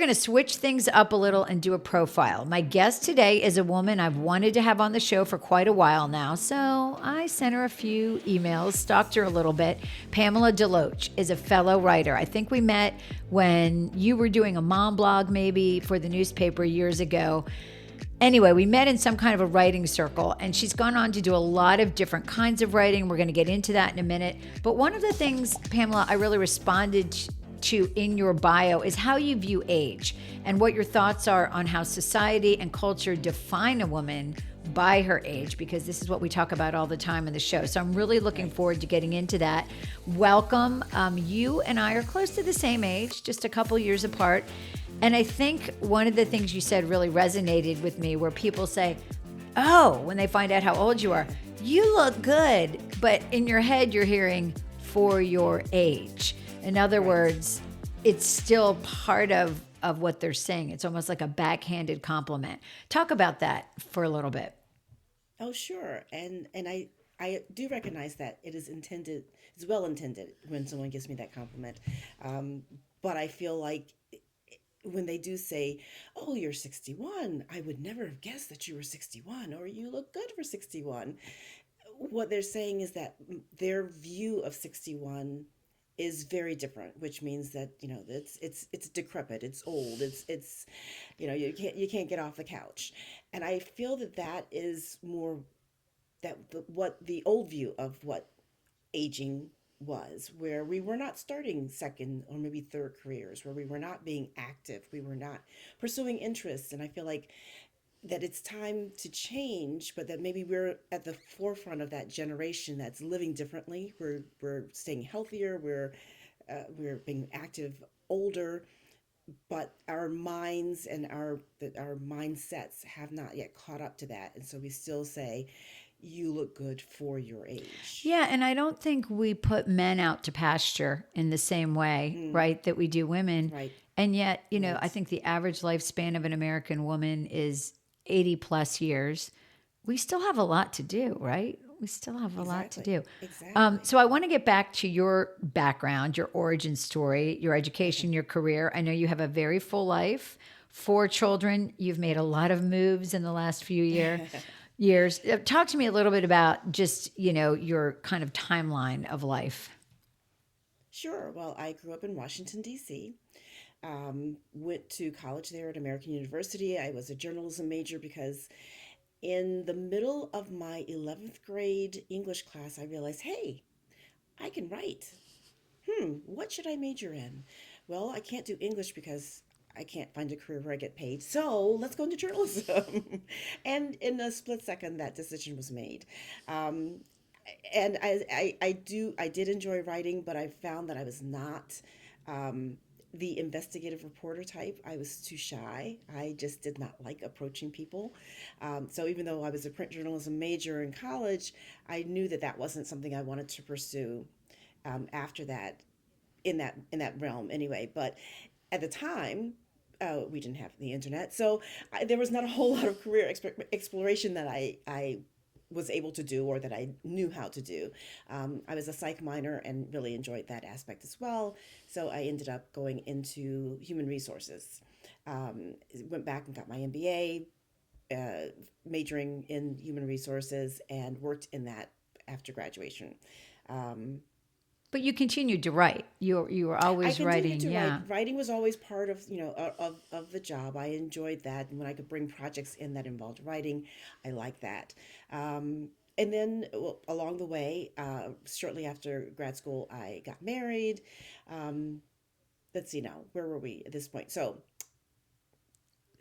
We're going to switch things up a little and do a profile. My guest today is a woman I've wanted to have on the show for quite a while now, so I sent her a few emails, stalked her a little bit. Pamela DeLoatch is a fellow writer. I think we met when you were doing a mom blog maybe for the newspaper years ago. Anyway, we met in some kind of a writing circle, and she's gone on to do a lot of different kinds of writing. We're going to get into that in a minute. But one of the things, Pamela, I really responded to in your bio is how you view age and what your thoughts are on how society and culture define a woman by her age, because this is what we talk about all the time in the show. So I'm really looking forward to getting into that. Welcome. You and I are close to the same age, just a couple years apart. And I think one of the things you said really resonated with me, where people say, oh, when they find out how old you are, you look good. But in your head, you're hearing for your age. In other words, it's still part of what they're saying. It's almost like a backhanded compliment. Talk about that for a little bit. Oh, sure. And I do recognize that it is intended, it's well intended when someone gives me that compliment. But I feel like when they do say, oh, you're 61, I would never have guessed that you were 61, or you look good for 61. What they're saying is that their view of 61 is very different, which means that it's decrepit, it's old, it's you can't get off the couch, and I feel that that is more what the old view of what aging was, where we were not starting second or maybe third careers, where we were not being active, we were not pursuing interests, and I feel like that it's time to change, but that maybe we're at the forefront of that generation that's living differently. We're staying healthier. We're being active older, but our minds and our mindsets have not yet caught up to that, and so we still say, "You look good for your age." Yeah, and I don't think we put men out to pasture in the same way, Mm, right, that we do women. right, And yet, I right. think the average lifespan of an American woman is 80 plus years. We still have a lot to do, right? We still have a lot to Exactly, do. exactly. So I want to get back to your background, your origin story, your Okay. education, your career. I know you have a very full life, 4 children. You've made a lot of moves in the last few years. Talk to me a little bit about just, your kind of timeline of life. Sure. Well, I grew up in Washington, D.C. Went to college there at American University. I was a journalism major because in the middle of my 11th grade English class, I realized, hey, I can write. What should I major in? Well, I can't do English because I can't find a career where I get paid. So let's go into journalism. And in a split second, that decision was made. Um, and I did enjoy writing, but I found that I was not um, the investigative reporter type. I was too shy. I just did not like approaching people. So even though I was a print journalism major in college, I knew that that wasn't something I wanted to pursue after that in that realm anyway. But at the time, we didn't have the internet, so there was not a whole lot of career exploration that I was able to do or that I knew how to do. I was a psych minor and really enjoyed that aspect as well. So I ended up going into human resources. Went back and got my MBA, majoring in human resources, and worked in that after graduation. Um, But you continued to write. You were I always continued writing, to write. yeah. Writing was always part of, of the job. I enjoyed that. And when I could bring projects in that involved writing, I liked that. And then along the way, shortly after grad school, I got married. Um, let's see now, where were we at this point? So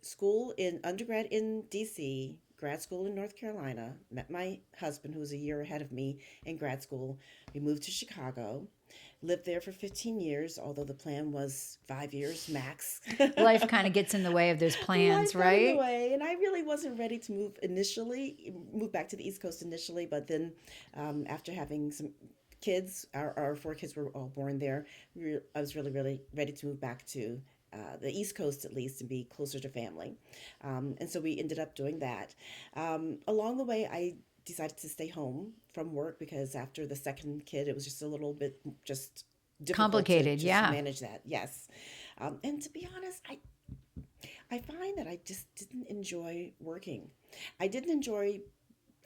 school in undergrad in DC, grad school in North Carolina, met my husband who was a year ahead of me in grad school. We moved to Chicago, lived there for 15 years, although the plan was 5 years max. Life kind of gets in the way of those plans, Life got in the right? way, and I really wasn't ready to move back to the East Coast initially, but then after having some kids, our 4 kids were all born there. I was really, really ready to move back to the East Coast at least and be closer to family. And so we ended up doing that. Along the way, I decided to stay home from work because after the second kid, it was just a little bit just difficult to Complicated, just yeah. manage that. Yes. And to be honest, I find that I just didn't enjoy working. I didn't enjoy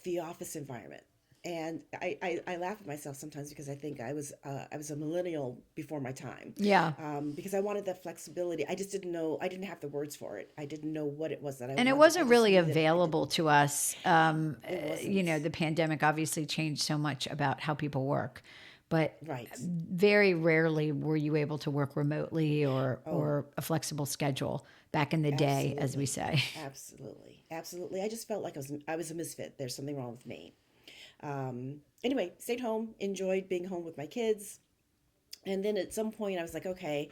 the office environment. And I laugh at myself sometimes because I think I was a millennial before my time, Yeah. because I wanted that flexibility. I just didn't know, I didn't have the words for it. I didn't know what it was that I And it wanted. I wasn't just really knew that I available didn't. to us. It You wasn't. know, the pandemic obviously changed so much about how people work, but Right. very rarely were you able to work remotely Oh, or a flexible schedule back in the day, as we absolutely. say. Absolutely. Absolutely. I just felt like I was a misfit. There's something wrong with me. Anyway, stayed home, enjoyed being home with my kids. And then at some point, I was like, okay,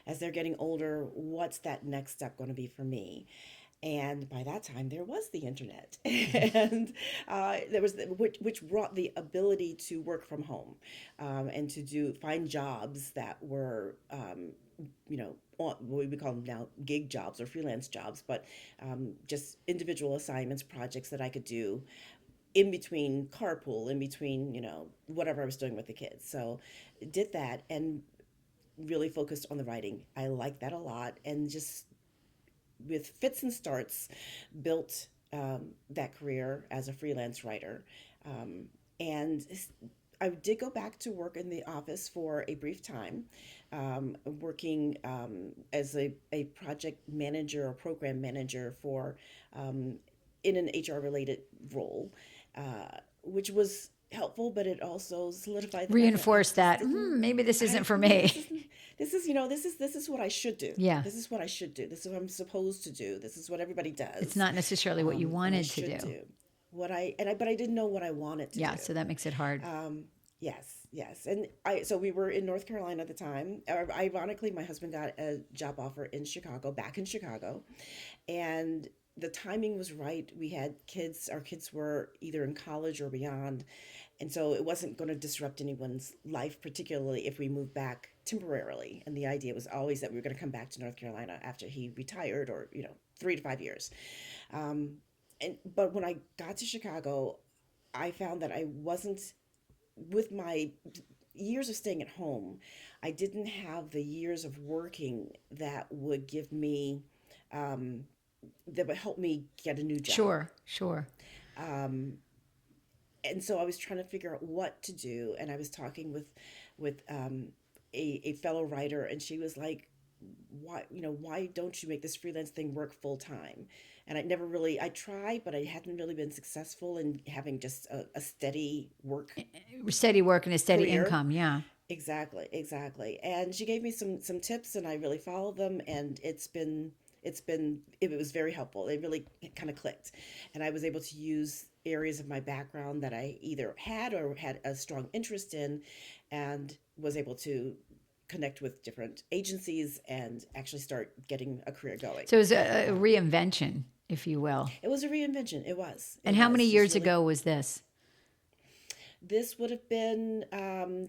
as they're getting older, what's that next step going to be for me? And by that time, there was the internet, and there was which brought the ability to work from home, and to do find jobs that were, what we call them now gig jobs or freelance jobs, but just individual assignments, projects that I could do in between carpool, in between, whatever I was doing with the kids. So did that and really focused on the writing. I like that a lot, and just with fits and starts, built that career as a freelance writer. Um, and I did go back to work in the office for a brief time, working as a project manager or program manager for in an HR related role, which was helpful, but it also solidified the fact that I Reinforce just that, didn't. maybe this isn't I for me. this is this is what I should do. Yeah. This is what I should do. This is what I'm supposed to do. This is what everybody It's does, not necessarily what you and I wanted to should do. do but I didn't know what I wanted to Yeah. do. So that makes it hard. Yes, yes, and I so we were in North Carolina at the time. Ironically, my husband got a job offer in Chicago, back in Chicago, and the timing was right. We had kids. Our kids were either in college or beyond, and so it wasn't going to disrupt anyone's life, particularly if we moved back temporarily. And the idea was always that we were going to come back to North Carolina after he retired, or 3 to 5 years. Um, and but when I got to Chicago, I found that I wasn't, with my years of staying at home, I didn't have the years of working that would give me, um, that would help me get a new job. Sure. Sure. Um, and so I was trying to figure out what to do, and I was talking with a fellow writer, and she was like, why don't you make this freelance thing work full time? And I tried, but I hadn't really been successful in having just a steady work Steady work and a steady career. income. Yeah. Exactly, exactly. And she gave me some tips, and I really followed them, and it was very helpful. It really kind of clicked, and I was able to use areas of my background that I either had or had a strong interest in, and was able to connect with different agencies and actually start getting a career going. So it was a Um, reinvention, if you will. it was a reinvention. It was. And It how many was just years really. ago was this? This would have been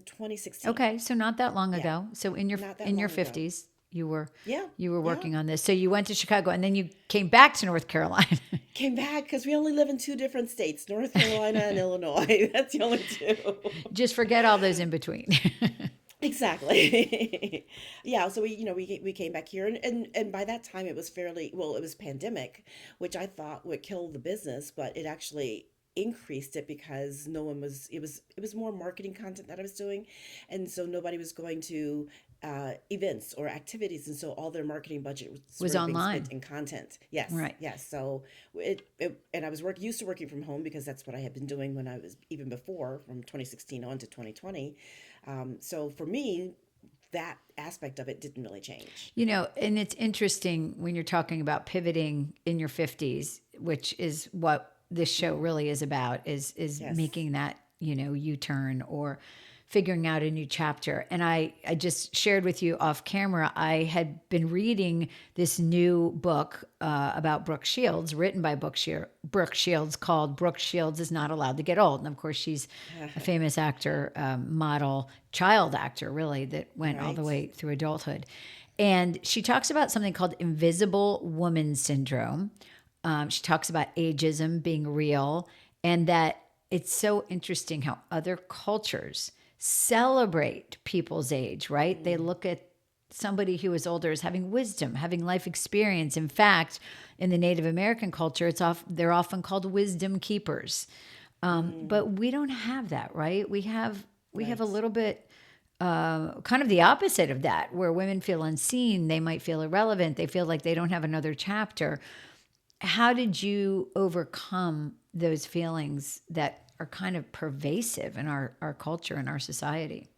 2016. Okay, so not that long Yeah, ago. So not that in your long ago. 50s, you were Yeah, you were yeah. working on this. So you went to Chicago and then you came back to North Carolina. Came back because we only live in two different states, North Carolina and Illinois. That's the only two. Just forget all those in between. Exactly. Yeah, so we came back here, and by that time it was it was pandemic, which I thought would kill the business, but it actually increased it because no one was it was more marketing content that I was doing, and so nobody was going to events or activities, and so all their marketing budget was Was really being spent online. in content. Yes, Right. yes. So and I was used to working from home because that's what I had been doing when I was even before, from 2016 on to 2020. So for me, that aspect of it didn't really change. And it's interesting when you're talking about pivoting in your 50s, which is what this show really is about, is Yes. making that, U-turn or figuring out a new chapter. And I just shared with you off camera, I had been reading this new book about Brooke Shields, written by Brooke Shields, called Brooke Shields is Not Allowed to Get Old. And of course, she's a famous actor, model, child actor, really, that went all the Right. way through adulthood. And she talks about something called invisible woman syndrome. She talks about ageism being real, and that it's so interesting how other cultures celebrate people's age, right? They look at somebody who is older as having wisdom, having life experience. In fact, in the Native American culture, they're often called wisdom keepers. But we don't have that, right? We have a Right. little bit kind of the opposite of that, where women feel unseen, they might feel irrelevant, they feel like they don't have another chapter. How did you overcome those feelings that are kind of pervasive in our culture and our society?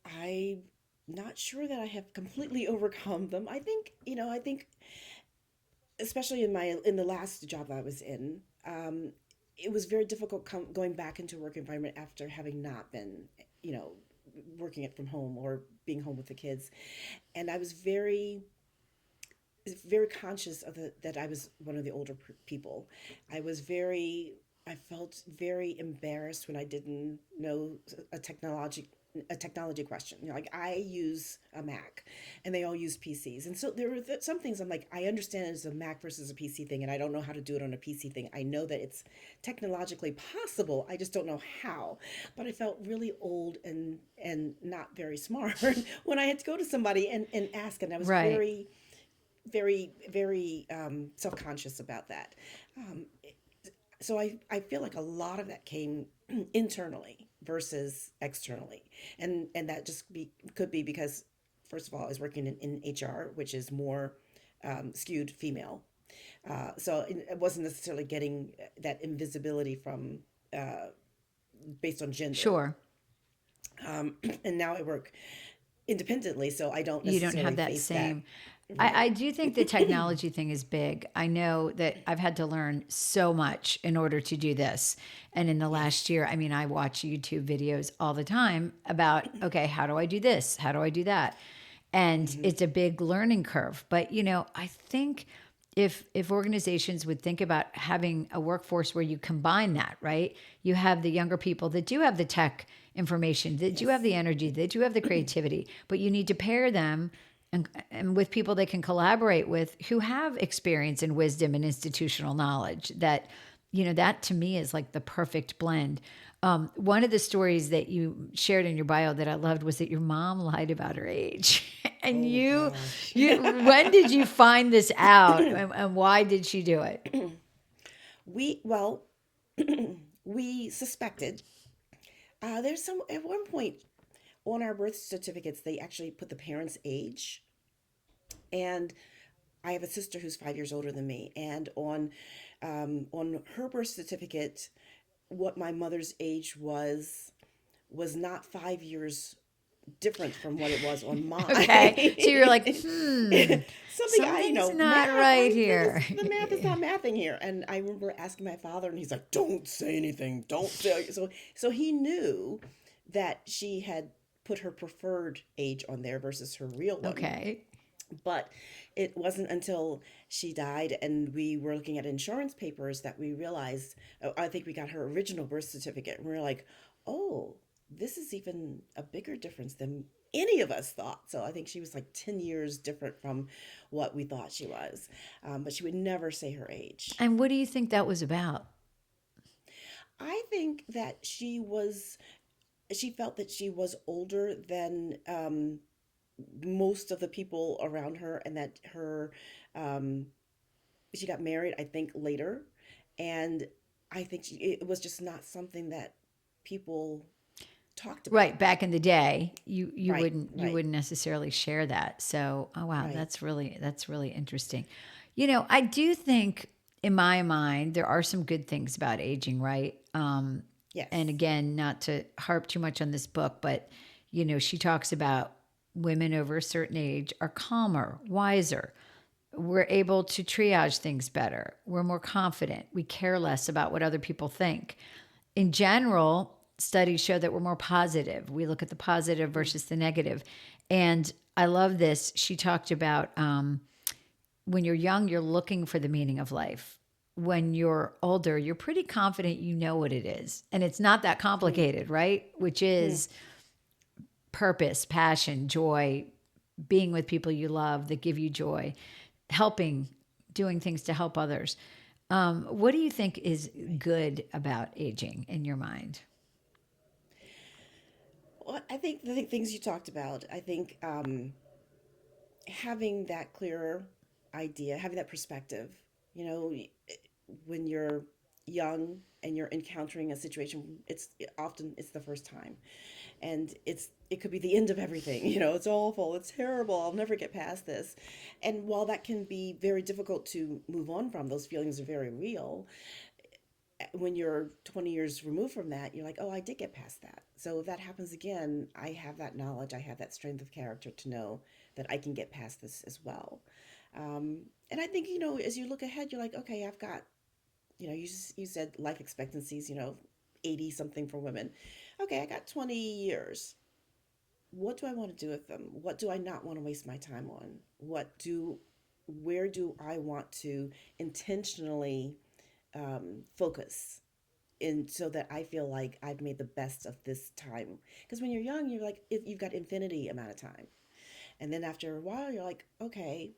I'm not sure that I have completely overcome them. I think especially in the last job I was in, it was very difficult going back into work environment after having not been, you know, working it from home or being home with the kids. And I was very conscious of that I was one of the older people. I felt very embarrassed when I didn't know a technology question. Like I use a Mac and they all use PCs. And so there were some things I'm like, I understand it's a Mac versus a PC thing and I don't know how to do it on a PC thing. I know that it's technologically possible. I just don't know how. But I felt really old and not very smart when I had to go to somebody and ask, and I was Right. very self-conscious about that. Um, so I feel like a lot of that came internally versus externally, and that could be because first of all I was working in HR, which is more skewed female, so it wasn't necessarily getting that invisibility from uh, based on gender. Sure. And now I work independently, so I don't You don't necessarily have that face that. same. I Right. do think the technology thing is big. I know that I've had to learn so much in order to do this. And in the last Yes. year, I mean, I watch YouTube videos all the time about, okay, how do I do this? How do I do that? And Hmm. it's a big learning curve. But, I think if organizations would think about having a workforce where you combine that, right? You have the younger people that do have the tech information, that do have Yes. the energy, that do have the creativity, but you need to pair them and with people they can collaborate with who have experience and wisdom and institutional knowledge. That to me is like the perfect blend. One of the stories that you shared in your bio that I loved was that your mom lied about her age. And Oh you, gosh. you, when did you find this out, and why did she do it? Well, we suspected. There's some at one point on our birth certificates they actually put the parents' age, and I have a sister who's 5 years older than me, and on her birth certificate, what my mother's age was not 5 years different from what it was on mine. Okay, so you're like, Something something's not math. right here. The math is not mathing here. And I remember asking my father, and he's like, "Don't say anything. Don't say." So he knew that she had put her preferred age on there versus her real one. Okay. But it wasn't until she died and we were looking at insurance papers that we realized, oh, I think we got her original birth certificate. And we were like, oh, this is even a bigger difference than any of us thought. So I think she was like 10 years different from what we thought she was. But she would never say her age. And what do you think that was about? I think that she felt that she was older than most of the people around her, and that um, she got married, I think, later, and I think it was just not something that people talked Right, about. back in the day, you Right, wouldn't you right, wouldn't necessarily share that. So, oh wow, right. that's really interesting. I do think in my mind there are some good things about aging, right? And Yes. again, not to harp too much on this book, but she talks about women over a certain age are calmer, wiser. We're able to triage things better. We're more confident. We care less about what other people think. In general, studies show that we're more positive. We look at the positive Mm, versus the negative. And I love this. She talked about when you're young, you're looking for the meaning of life. When you're older, you're pretty confident you know what it is. And it's not that mm, complicated, right? Which mm. is purpose, passion, joy, being with people you love that give you joy, helping, doing things to help others. What do you think is Right. good about aging in your mind? Well, I think the things you talked about, I think having that clearer idea, having that perspective, you know, when you're young and you're encountering a situation, it's often it's the first time, and it could be the end of everything. You know, it's awful, it's terrible, I'll never get past this. And while that can be very difficult to move on from, those feelings are very real. When you're 20 years removed from that, you're like, oh, I did get past that. So if that happens again, I have that knowledge, I have that strength of character to know that I can get past this as well. And I think, as you look ahead, you're like, okay, I've got, you said life expectancies, 80 something for women. Okay, I got 20 years. What do I want to do with them? What do I not want to waste my time on? Where do I want to intentionally focus in, so that I feel like I've made the best of this time? Because when you're young, you're like, you've got infinity amount of time. And then after a while, you're like, okay,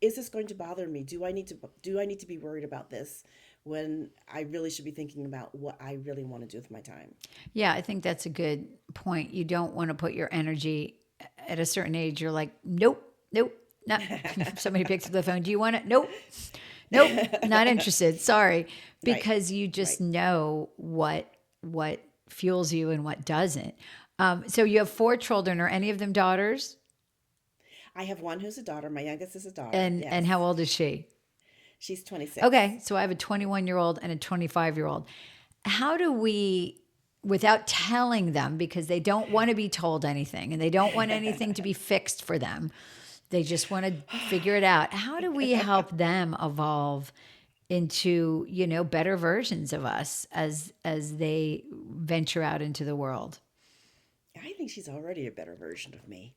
is this going to bother me? Do I need to be worried about this when I really should be thinking about what I really want to do with my time? Yeah, I think that's a good point. You don't want to put your energy at a certain age. You're like, nope, nope, not. Somebody picks up the phone. Do you want it? Nope, nope, not interested. Sorry, Right, because you right. just know what fuels you and what doesn't. So you have four children. Are any of them daughters? I have one who's a daughter. My youngest is a daughter. And Yes. how old is she? She's 26. Okay, so I have a 21-year-old and a 25-year-old. How do we, without telling them, because they don't want to be told anything and they don't want anything to be fixed for them, they just want to figure it out. How do we help them evolve into, better versions of us as they venture out into the world? I think she's already a better version of me.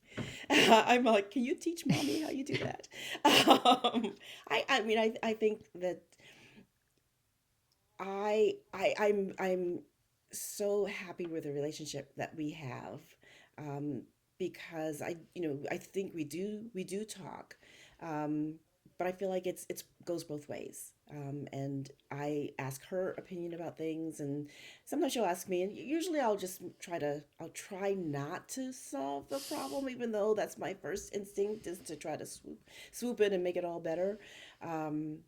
I'm like, can you teach mommy how you do that? I mean, I think that I'm so happy with the relationship that we have, um, because I think we do talk, um, but I feel like it's goes both ways. And I ask her opinion about things, and sometimes she'll ask me, and usually I'll try not to solve the problem, even though that's my first instinct is to try to swoop in and make it all better. Um,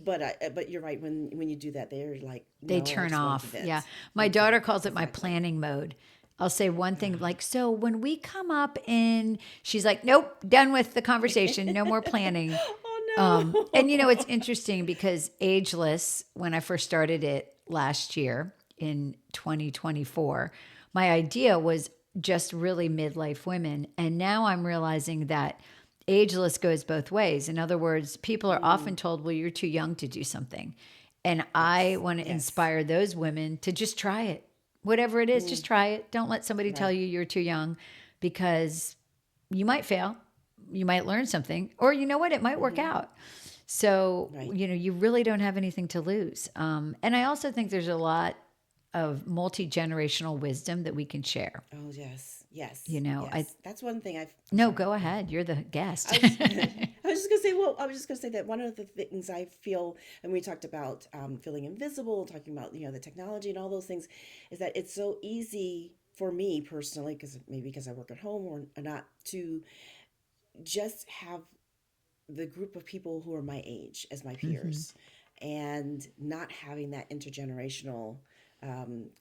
but you're right, when you do that, they're like, They no, I turn just want it to off. Yeah. vent. My daughter calls Exactly, it my exactly. planning mode. I'll say one thing like, so when we come up in, she's like, nope, done with the conversation. No more planning. And it's Oh no. interesting because Ageless, when I first started it last year in 2024, my idea was just really midlife women. And now I'm realizing that Ageless goes both ways. In other words, people are often Mm, told, well, you're too young to do something. And I yes, want to yes. inspire those women to just try it. Whatever it is, just Mm, try it. Don't let somebody tell right. you you're too young, because you might fail, you might learn something, or you know what, it might work Hmm. out. So, Right. you really don't have anything to lose. And I also think there's a lot of multi generational wisdom that we can share. Oh yes, yes, I, yes. That's one thing I'm no, sorry. go Go ahead. ahead. You're the guest. I was, I was just gonna say. Well, I was just gonna say that one of the things I feel, and we talked about feeling invisible, talking about the technology and all those things, is that it's so easy for me personally, because maybe because I work at home or not, to just have the group of people who are my age as my Hmm. peers, and not having that intergenerational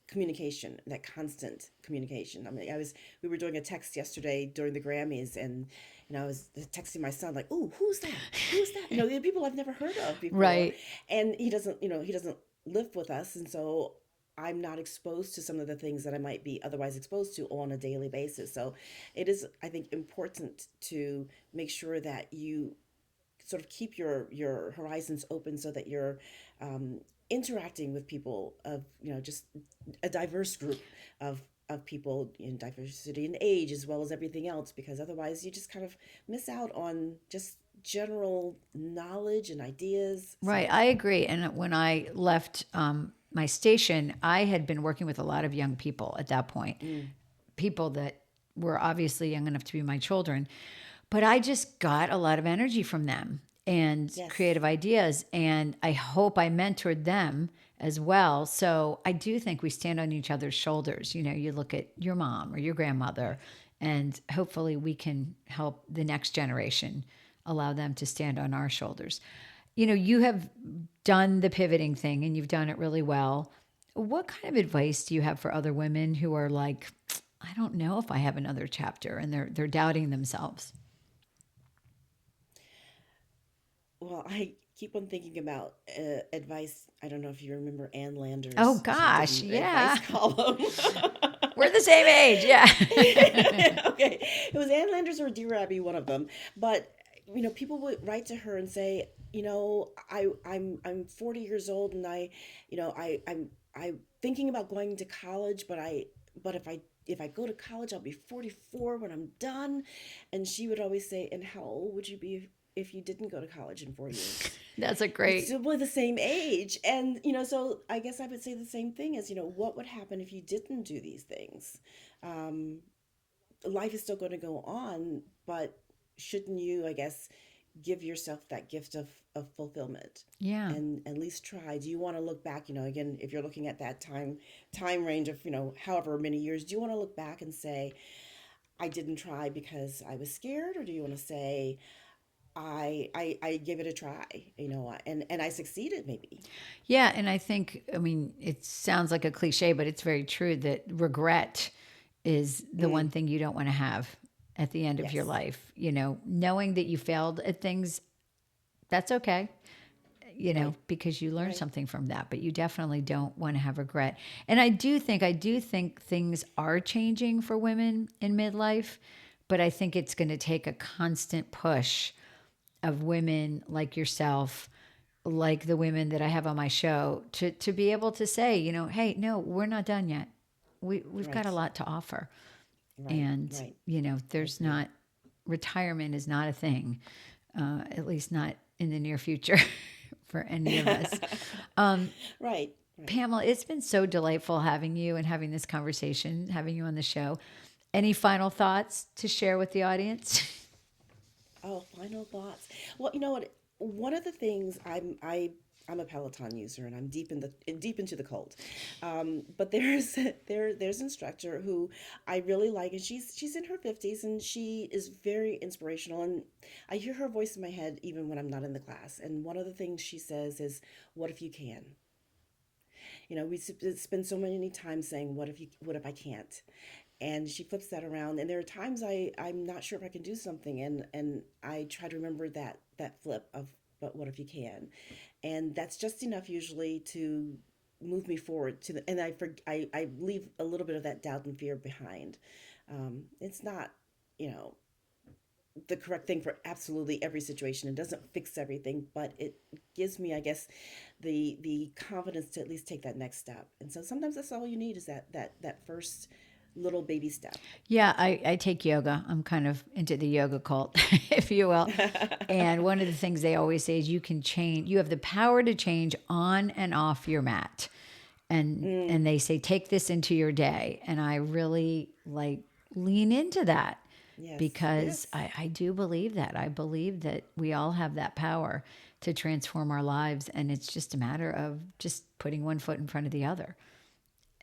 communication, that constant communication. I mean, we were doing a text yesterday during the Grammys, and I was texting my son like, "Oh, who's that? Who's that?" The people I've never heard of before, Right. and he doesn't live with us, and so I'm not exposed to some of the things that I might be otherwise exposed to on a daily basis. So it is, I think, important to make sure that you sort of keep your horizons open, so that you're um, interacting with people of just a diverse group of people in diversity and age, as well as everything else, because otherwise you just kind of miss out on just general knowledge and ideas. Right. So I agree. And when I left my station, I had been working with a lot of young people at that point, mm, people that were obviously young enough to be my children. But I just got a lot of energy from them and yes. creative ideas. And I hope I mentored them as well. So I do think we stand on each other's shoulders. You look at your mom or your grandmother, and hopefully we can help the next generation, allow them to stand on our shoulders. You have done the pivoting thing and you've done it really well. What kind of advice do you have for other women who are like, I don't know if I have another chapter, and they're doubting themselves? Well, I keep on thinking about advice. I don't know if you remember Ann Oh Landers. She did gosh, an yeah. advice column. We're the same age, yeah. Okay, it was Ann Landers or Dear Abby, one of them. But people would write to her and say, I'm 40 years old, and I'm thinking about going to college, but if I go to college, I'll be 44 when I'm done. And she would always say, and how old would you be if you didn't go to college in 4 years? That's a We're great. still the same age. And, so I guess I would say the same thing as, what would happen if you didn't do these things? Um, Life is still going to go on, but shouldn't you, I guess, give yourself that gift of fulfillment Yeah. and at least try? Do you want to look back, again, if you're looking at that time range of, however many years, do you want to look back and say, I didn't try because I was scared? Or do you want to say, I gave it a try, and I succeeded maybe. Yeah, and I mean, it sounds like a cliche, but it's very true that regret is the one Mm, thing you don't want to have at the end of your yes, life. Knowing that you failed at things, that's okay, right, because you learn right. something from that, but you definitely don't want to have regret. And I do think things are changing for women in midlife, but I think it's going to take a constant push of women like yourself, like the women that I have on my show, to be able to say, hey, no, we're not done yet. We've got Right, a lot to offer. right, And, right. I there's agree. not, retirement is not a thing, at least not in the near future for any of us. Right, right. Pamela, it's been so delightful having you and having this conversation, having you on the show. Any final thoughts to share with the audience? Oh, final thoughts. Well, you know what? One of the things I'm a Peloton user, and I'm deep into the cult. But there's an instructor who I really like, and she's in her 50s, and she is very inspirational. And I hear her voice in my head even when I'm not in the class. And one of the things she says is, "What if you can?" We spend so many times saying, what if I can't?" And she flips that around, and there are times I'm not sure if I can do something, and I try to remember that flip of, but what if you can? And that's just enough usually to move me forward to the, and I leave a little bit of that doubt and fear behind. It's not, you know the correct thing for absolutely every situation. It doesn't fix everything, but it gives me, I guess, the confidence to at least take that next step. And so sometimes that's all you need, is that first little baby step. Yeah, I take yoga. I'm kind of into the yoga cult, if you will. And one of the things they always say is you have the power to change on and off your mat. And Mm, they say, take this into your day. And I really lean into that yes, because yes, I do believe that. I believe that we all have that power to transform our lives. And it's just a matter of just putting one foot in front of the other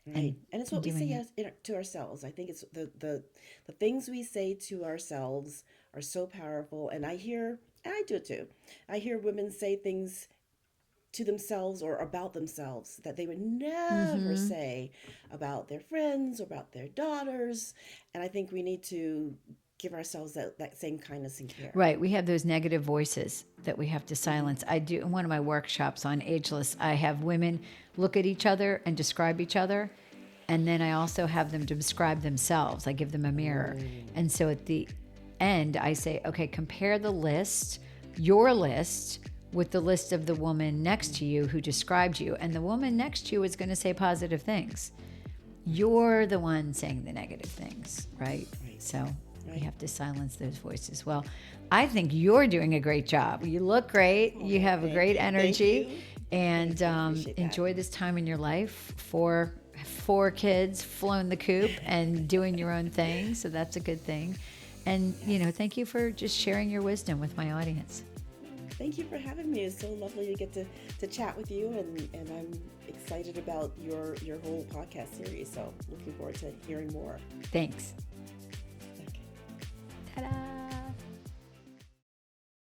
right. and And it's what we doing say it. to ourselves. I think it's the things we say to ourselves are so powerful. And I do it too. I hear women say things to themselves or about themselves that they would never Hmm. say about their friends or about their daughters. And I think we need to give ourselves that same kindness and care. Right. We have those negative voices that we have to Hmm. silence. I do in one of my workshops on ageless, I have women look at each other and describe each other. And then I also have them to describe themselves. I give them a mirror. Oh, And so at the end, I say, okay, compare your list, with the list of the woman next to you who described you. And the woman next to you is going to say positive things. right, You're the one saying the negative things, right? right, So we right. have to silence those voices. Well, I think you're doing a great job. You look great. You Oh, have a great thank energy, you, and thank you. I appreciate that. enjoy this time in your life. Four kids, flown the coop, and doing your own thing. So that's a good thing. And Yes. thank you for just sharing your wisdom with my audience. Thank you for having me. It's so lovely to get to chat with you, and I'm excited about your whole podcast series. So looking forward to hearing more. Thanks. Okay. Ta-da!